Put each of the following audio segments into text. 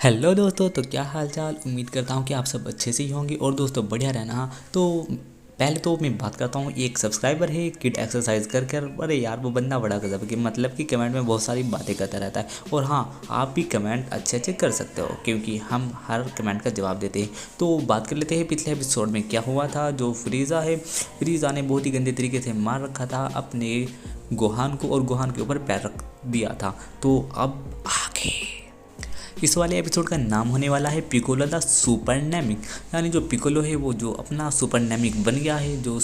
Hello दोस्तों, तो क्या हाल चाल। उम्मीद करता हूँ कि आप सब अच्छे से ही होंगे और दोस्तों बढ़िया रहना। तो पहले तो मैं बात करता हूँ, एक सब्सक्राइबर है किड एक्सरसाइज कर कर, अरे यार वो बंदा बड़ा गजब है कि मतलब कि कमेंट में बहुत सारी बातें करता रहता है। और हाँ, आप भी कमेंट अच्छे अच्छे कर सकते हो क्योंकि हम हर कमेंट का जवाब देते हैं। तो बात कर लेते हैं पिछले एपिसोड में क्या हुआ था। जो फ्रीज़ा है, फ्रीज़ा ने बहुत ही गंदे तरीके से मार रखा था अपने गोहान को और गोहान के ऊपर पैर रख दिया था। तो अब आगे इस वाले एपिसोड का नाम होने वाला है पिकोलो द सुपरनेमिक। यानी जो पिकोलो है वो जो अपना सुपरनेमिक बन गया है, जो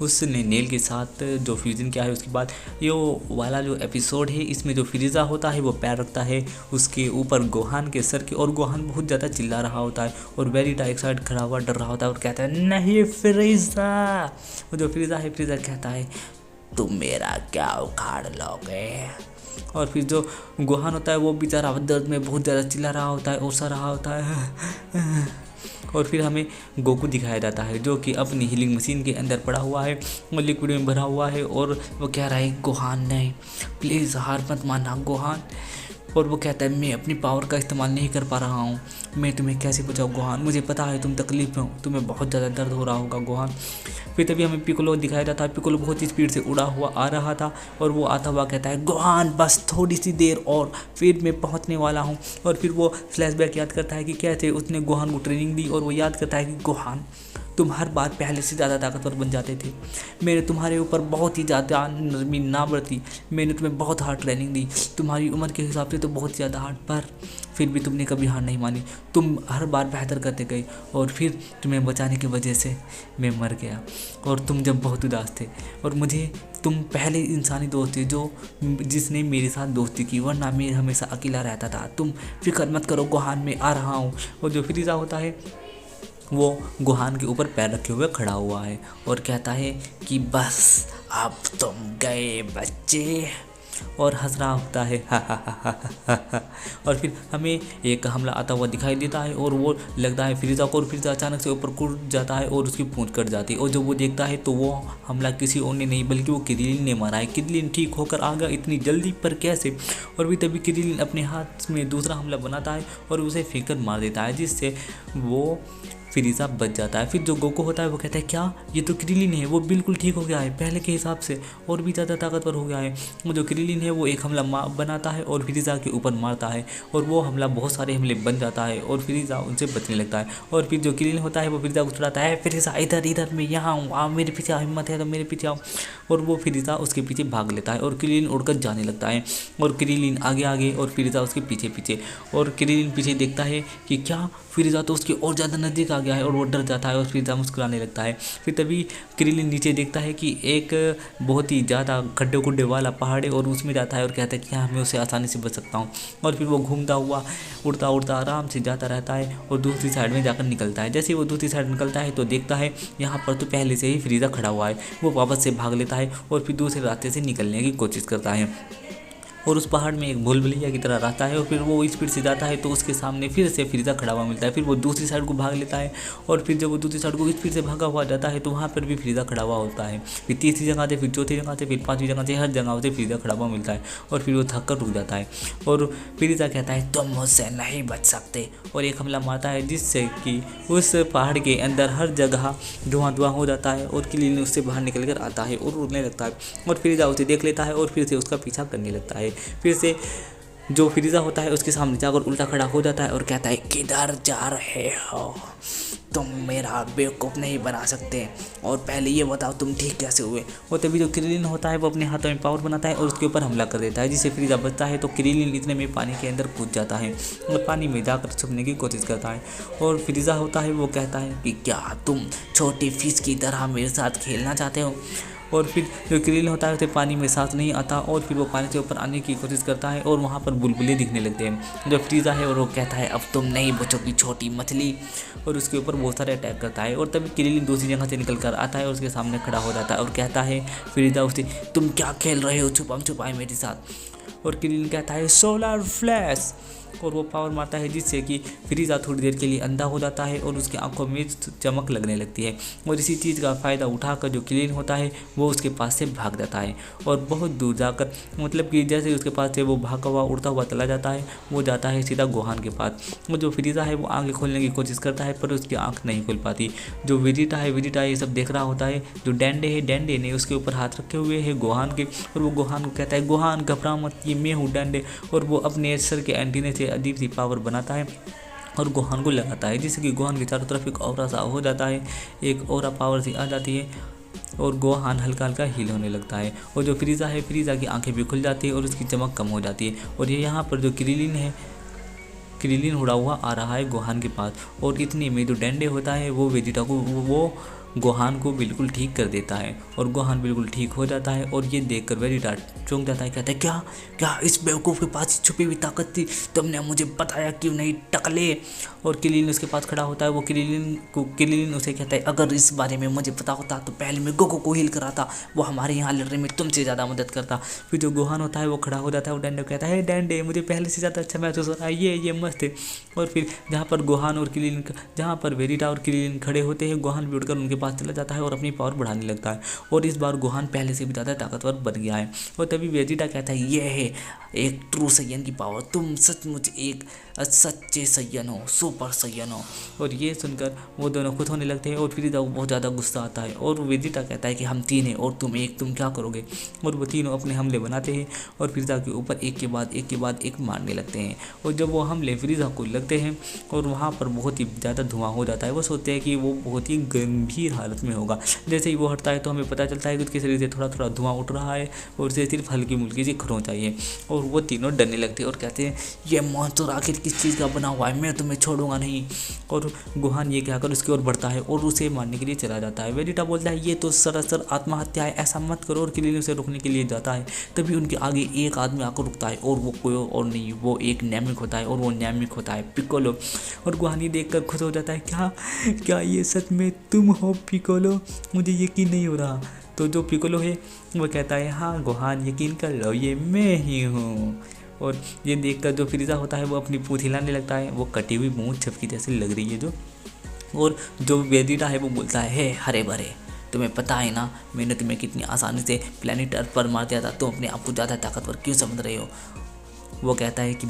उसने नेल के साथ जो फ्यूजन किया है। उसके बाद ये वाला जो एपिसोड है इसमें जो फ्रीज़ा होता है वो पैर रखता है उसके ऊपर गोहान के सर के, और गोहान बहुत ज़्यादा चिल्ला रहा होता है और वेरीटा एक साइड खड़ा हुआ डर रहा होता है और कहता है नहीं फ्रीज़ा। वो जो फ्रीज़ा है, फ्रीज़ा कहता है तुम मेरा क्या उखाड़ लोगे। और फिर जो गोहान होता है वो बेचारा दर्द में बहुत ज़्यादा चिल्ला रहा होता है, ओसा रहा होता है। और फिर हमें गोकू दिखाया जाता है जो कि अपनी हीलिंग मशीन के अंदर पड़ा हुआ है और लिक्विड में भरा हुआ है। और वो कह रहा है गोहान नहीं, प्लीज़ हार मत मानना गोहान। और वो कहता है मैं अपनी पावर का इस्तेमाल नहीं कर पा रहा हूँ, मैं तुम्हें कैसे बचाऊँ गोहान, मुझे पता है तुम तकलीफ में हो, तुम्हें बहुत ज़्यादा दर्द हो रहा होगा गोहान। फिर तभी हमें पिकोलो दिखाया जाता है, पिकोलो बहुत ही स्पीड से उड़ा हुआ आ रहा था और वो आता हुआ कहता है गोहान बस थोड़ी सी देर और फिर मैं पहुँचने वाला हूँ। और फिर वो फ्लैशबैक याद करता है कि कैसे उसने गोहान को ट्रेनिंग दी और वो याद करता है कि गोहान तुम हर बार पहले से ज़्यादा ताकतवर बन जाते थे, मैंने तुम्हारे ऊपर बहुत ही ज़्यादा नरमी ना बरती, मैंने तुम्हें बहुत हार्ड ट्रेनिंग दी, तुम्हारी उम्र के हिसाब से तो बहुत ज़्यादा हार्ड, पर फिर भी तुमने कभी हार नहीं मानी, तुम हर बार बेहतर करते गए और फिर तुम्हें बचाने की वजह से मैं मर गया। और तुम जब बहुत उदास थे और मुझे तुम पहले इंसानी दोस्त थे जो जिसने मेरे साथ दोस्ती की, वरना मैं हमेशा अकेला रहता था, तुम फिक्र मत करो गोहान में आ रहा हूँ। और जो फ्रीज़ा होता है वो गोहान के ऊपर पैर रखे हुए खड़ा हुआ है और कहता है कि बस अब तुम गए बच्चे, और हंस रहा होता है हा हा हा हा हा हा। और फिर हमें एक हमला आता हुआ दिखाई देता है और वो लगता है फ्रीज़ा को, और फ्रीज़ा अचानक से ऊपर कूद जाता है और उसकी पूंछ कट जाती है। और जब वो देखता है तो वो हमला किसी और ने नहीं बल्कि वो किरिलिन ने मारा है। किरिलिन ठीक होकर आ गया इतनी जल्दी, पर कैसे। और भी तभी किरिलिन अपने हाथ में दूसरा हमला बनाता है और उसे फेंक कर मार देता है, जिससे वो फ्रीज़ा बच जाता है। फिर जो गोकू होता है वो कहता है क्या ये तो क्रिलिन है, वो बिल्कुल ठीक हो गया है पहले के हिसाब से और भी ज़्यादा ताकतवर हो गया है। वो जो क्रिलिन है वो एक हमला बनाता है और फ्रीज़ा के ऊपर मारता है और वो हमला बहुत सारे हमले बन जाता है और फ्रीज़ा उनसे बचने लगता है। और फिर जो क्रिलिन होता है वो फ्रीज़ा को छुड़ाता है, फ्रीज़ा इधर इधर मैं यहाँ हूँ, आप मेरे पीछे आओ, हिम्मत है तो मेरे पीछे आओ। और वो फ्रीज़ा उसके पीछे भाग लेता है और क्रिलिन उड़कर जाने लगता है और क्रिलिन आगे आगे और फ्रीज़ा उसके पीछे पीछे। और क्रिलिन पीछे देखता है कि क्या फ्रीज़ा तो उसके और ज़्यादा नज़दीक आ गया है और वो डर जाता है और फ्रीज़ा मुस्कुराने लगता है। फिर तभी क्रिलिन नीचे देखता है कि एक बहुत ही ज़्यादा खड्डे खुड्डे वाला पहाड़ है और उसमें जाता है और कहता है कि हाँ मैं उससे आसानी से बच सकता हूँ। और फिर वो घूमता हुआ उड़ता उड़ता आराम से जाता रहता है और दूसरी साइड में जाकर निकलता है। जैसे ही वो दूसरी साइड निकलता है तो देखता है यहाँ पर तो पहले से ही फ्रीज़ा खड़ा हुआ है। वो वापस से भाग लेता है और फिर दूसरे रास्ते से निकलने की कोशिश करता है और उस पहाड़ में एक भूल भुलैया की तरह रहता है। और फिर वो स्पीड से जाता है तो उसके सामने फिर से फ्रीज़ा खड़ा हुआ मिलता है। फिर वो दूसरी साइड को भाग लेता है और फिर जब वो दूसरी साइड को स्पीड से भागा हुआ जाता है तो वहाँ पर भी फ्रीज़ा खड़ा हुआ होता है। फिर तीसरी जगह से, फिर चौथी जगह से, फिर पाँचवीं जगह से, हर जगह से फ्रीज़ा खड़ा हुआ मिलता है और फिर वो थक कर रुक जाता है। और फ्रीज़ा कहता है तुम मुझसे नहीं बच सकते और एक हमला मारता है जिससे कि उस पहाड़ के अंदर हर जगह धुआं धुआं हो जाता है और क्लिन उससे बाहर निकल कर आता है और उड़ने लगता है। और फ्रीज़ा उसे देख लेता है और फिर से उसका पीछा करने लगता है। फिर से जो फ्रीज़ा होता है उसके सामने जाकर उल्टा खड़ा हो जाता है और कहता है किधर जा रहे हो, तुम मेरा बेवकूफ़ नहीं बना सकते, और पहले ये बताओ तुम ठीक कैसे हुए। और तभी जो क्रिलिन होता है वो अपने हाथों में पावर बनाता है और उसके ऊपर हमला कर देता है, जिससे फ्रीज़ा बचता है। तो क्रिलिन इतने में पानी के अंदर कूद जाता है और पानी में जाकर छुपने की कोशिश करता है। और फ्रीज़ा होता है वो कहता है कि क्या तुम छोटी फिश की तरह मेरे साथ खेलना चाहते हो। और फिर जो क्रिलिन होता है उसे पानी में सांस नहीं आता और फिर वो पानी से ऊपर आने की कोशिश करता है और वहाँ पर बुलबुले दिखने लगते हैं। जो फ्रीज़ा है और वो कहता है अब तुम नहीं बचोगी छोटी मछली, और उसके ऊपर बहुत सारे अटैक करता है। और तभी क्रिलिन दूसरी जगह से निकल कर आता है और उसके सामने खड़ा हो जाता है और कहता है फ्रीज़ा उसे तुम क्या खेल रहे हो छुपम छुपाई मेरे साथ। और क्रिलिन कहता है सोलर फ्लैश। और वो पावर मारता है जिससे कि फ्रीज़ा थोड़ी देर के लिए अंधा हो जाता है और उसकी आंखों में चमक लगने लगती है। और इसी चीज़ का फ़ायदा उठाकर जो क्रीलिन होता है वो उसके पास से भाग जाता है और बहुत दूर जाकर, मतलब कि जैसे उसके पास से वो भागा हुआ उड़ता हुआ चला जाता है, वो जाता है सीधा गोहान के पास। वो जो फ्रीज़ा है वो आंखें खोलने की कोशिश करता है पर उसकी आंख नहीं खोल पाती। जो वेजिटा ये सब देख रहा होता है। जो डैंडे ने उसके ऊपर हाथ रखे हुए है गोहान के, और वो गोहान को कहता है गोहान घबरा मत, ये मैं हूँ डैंडे। और वो अपने सर के एंटीने से अजीब सी पावर बनाता है और गोहान को लगाता है, जिससे कि गोहान के चारों तरफ एक ऑरा सा हो जाता है, एक ऑरा पावर सी आ जाती है और गोहान हल्का हल्का हील होने लगता है। और जो फ्रीज़ा है, फ्रीज़ा की आंखें भी खुल जाती है और उसकी चमक कम हो जाती है। और ये यहाँ पर जो क्रीलिन है, क्रीलिन उड़ा हुआ आ रहा है गोहान के पास, और इतने में जो डैंडे होता है वो वेजिटा को वो गोहान को बिल्कुल ठीक कर देता है और गोहान बिल्कुल ठीक हो जाता है। और ये देखकर वेजिटा चौंक जाता है, कहता है क्या क्या इस बेवकूफ़ के पास छुपी हुई ताकत थी, तुमने मुझे बताया क्यों नहीं टकले। और क्रीलिन उसके पास खड़ा होता है। वो क्रीलिन उसे कहता है अगर इस बारे में मुझे पता होता तो पहले मैं गोको को हील कराता, वो हमारे यहाँ लड़ने में तुमसे ज़्यादा मदद करता। फिर जो गोहान होता है वो खड़ा हो जाता है और डैंडे को कहता है डैंडे मुझे पहले से ज़्यादा अच्छा महसूस हो रहा है, ये मस्त है। और फिर जहाँ पर गोहान और क्रीलिन, जहाँ पर वेजिटा और क्रीलिन खड़े होते हैं, गोहान भी उड़कर उनके पास चला जाता है और अपनी पावर बढ़ाने लगता है। और इस बार गोहान पहले से भी ज़्यादा ताकतवर बन गया है। और तभी वेजिटा कहता है ये है एक ट्रू सैयन की पावर, तुम सचमुच एक सच्चे सैयन हो, सुपर सैयन हो। और ये सुनकर वो दोनों खुश होने लगते हैं और फ्रीज़ा को बहुत ज़्यादा गुस्सा आता है और वेजिटा कहता है कि हम तीन हैं और तुम एक, तुम क्या करोगे। और वो तीनों अपने हमले बनाते हैं और फ्रीज़ा के ऊपर एक के बाद एक मारने लगते हैं। और जब वो हमले फ्रीज़ा को लगते हैं और वहाँ पर बहुत ही ज़्यादा धुआं हो जाता है, वो सोचते हैं कि वो बहुत ही गंभीर हालत में होगा। जैसे ही वो हटता है तो हमें पता चलता है कि उसके शरीर से थोड़ा थोड़ा धुआं उठ रहा है और उसे सिर्फ हल्की मुल्की सी खरोंच आई है। और वो तीनों डरने लगते हैं और कहते हैं ये मॉन्स्टर आखिर किस चीज़ का बना हुआ है, मैं तुम्हें छोड़ूंगा नहीं। और गोहान ये कहकर उसकी ओर बढ़ता है और उसे मारने के लिए चला जाता है। वेजिटा बोलता है ये तो सरासर आत्महत्या है, ऐसा मत करो। और क्रीलिन उसे रोकने के लिए जाता है, तभी उनके आगे एक आदमी आकर रुकता है और वो कोई और नहीं, वो एक नैमिक होता है और वो नैमिक होता है पिकोलो। और गोहान ये देखकर खुश हो जाता है, क्या क्या ये सच में तुम हो पिकोलो, मुझे यकीन नहीं हो रहा। तो जो पिकोलो है वो कहता है हाँ गोहान यकीन कर लो, ये मैं ही हूँ। और ये देखकर जो फ्रीज़ा होता है वो अपनी पूंछ हिलाने लगता है, वो कटी हुई मूंछ छपकी जैसी लग रही है जो। और जो वेजिटा है वो बोलता है हरे भरे, तुम्हें पता है ना मैंने तुम्हें कितनी आसानी से प्लेनेट अर्थ पर मार दिया था, तुम अपने आप को ज़्यादा ताकतवर क्यों समझ रहे हो। वो कहता है कि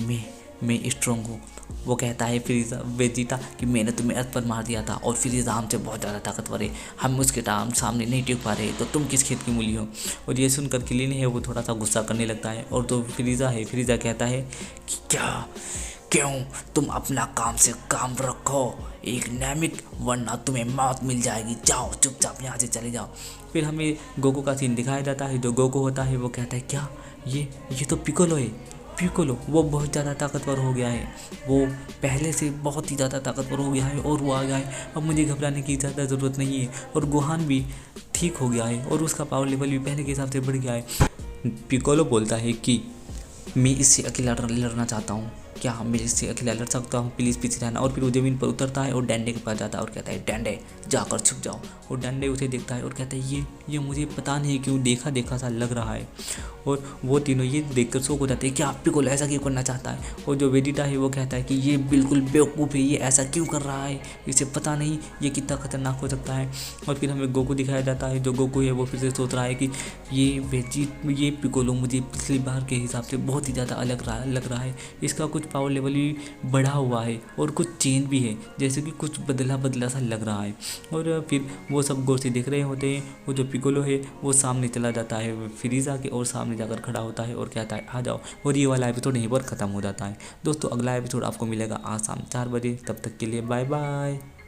मैं स्ट्रॉन्ग हूँ। वो कहता है फ्रीज़ा वेजिटा कि मैंने तुम्हें अर्थ पर मार दिया था और फ्रीज़ा हमसे बहुत ज़्यादा ताकतवर है, हम उसके सामने नहीं टिक पा रहे, तो तुम किस खेत की मूली हो। और ये सुनकर क्रीलिन है वो थोड़ा सा गुस्सा करने लगता है। और तो फ्रीज़ा कहता है कि क्या क्यों, तुम अपना काम से काम रखो एक नैमिक, वरना तुम्हें मौत मिल जाएगी, जाओ चुपचाप यहाँ से चले जाओ। फिर हमें गोकू का सीन दिखाया जाता है। जो गोकू होता है वो कहता है क्या ये तो पिकोलो है, पिकोलो वो बहुत ज़्यादा ताकतवर हो गया है, वो पहले से बहुत ही ज़्यादा ताकतवर हो गया है और वो आ गया है, अब मुझे घबराने की ज़्यादा ज़रूरत नहीं है। और गोहान भी ठीक हो गया है और उसका पावर लेवल भी पहले के हिसाब से बढ़ गया है। पिकोलो बोलता है कि मैं इससे अकेला लड़ना चाहता हूँ, क्या मैं इससे अकेला लड़ सकता हूँ, प्लीज़ पीछे रहना। और फिर वो ज़मीन पर उतरता है और डंडे के पास जाता है और कहता है डंडे जाकर छुप जाओ। और डंडे उसे देखता है और कहता है ये मुझे पता नहीं क्यों देखा सा लग रहा है। और वो तीनों ये देखकर शौक हो जाते हैं कि आप पिकोलो ऐसा क्यों करना चाहता है। और जो वेजिटा है वो कहता है कि ये बिल्कुल बेवकूफ़ है, ये ऐसा क्यों कर रहा है, इसे पता नहीं ये कितना खतरनाक हो सकता है। और फिर हमें गोकू दिखाया जाता है। जो गोकू है वो फिर से सोच रहा है कि ये पिकोलो मुझे पिछली बार के हिसाब से बहुत ही ज़्यादा अलग लग रहा है, इसका कुछ पावर लेवल भी बढ़ा हुआ है और कुछ चेंज भी है, जैसे कि कुछ बदला सा लग रहा है। और फिर वो सब गौर से देख रहे होते हैं। वो जो पिकोलो है वो सामने चला जाता है फ्रीज़ा के और सामने जाकर खड़ा होता है और कहता है आ जाओ। और ये वाला एपिसोड यहीं पर ख़त्म हो जाता है। दोस्तों अगला एपिसोड आपको मिलेगा आज शाम 4 बजे, तब तक के लिए बाय बाय।